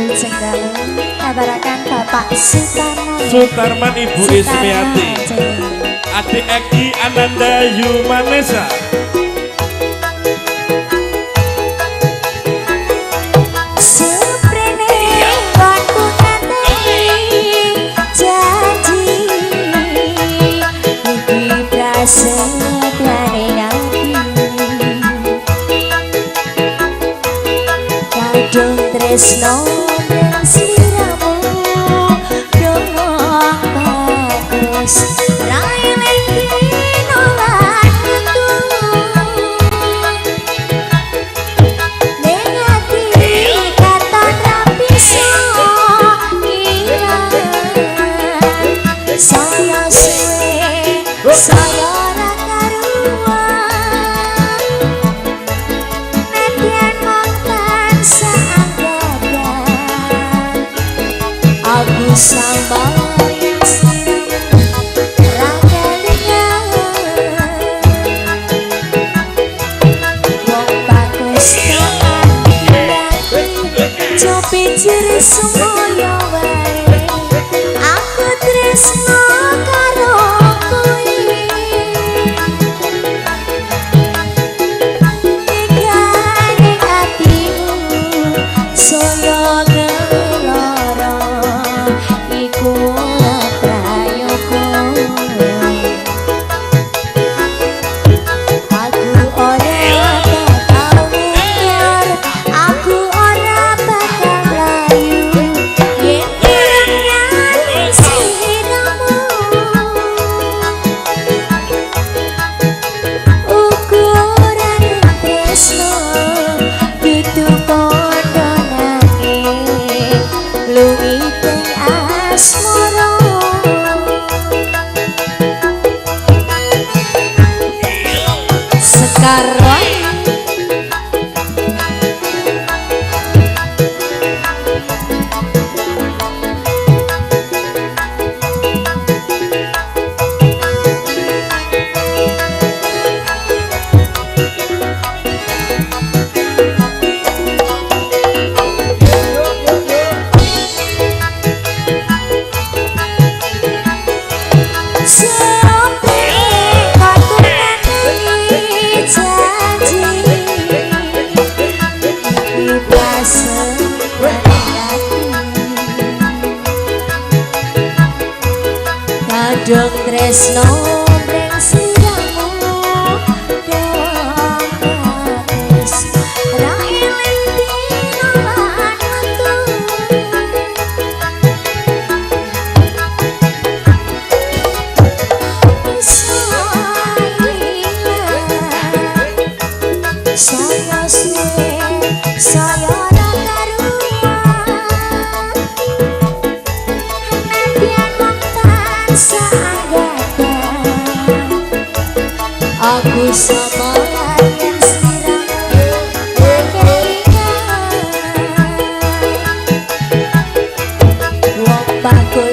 Wilujeng dalu kabarakan Bapak Sutarman Ibu Ismiati Adik Eki Ananda Yumanesa Tresno dan sliramu dong bagus rai lendino lanku nengati katon rapiso ilang saya suwe saya ora karuan nedian montan aku sambal yang siram rakelingan wong bagus copi ciri semuanya wae aku tresno karo kowe nikane atimu saya dong tresno breng sliramu dong bagus rai lendino lanku saya suwe saya ora karuan nedian montan aku sama yang sliramu rakelingan wong bagus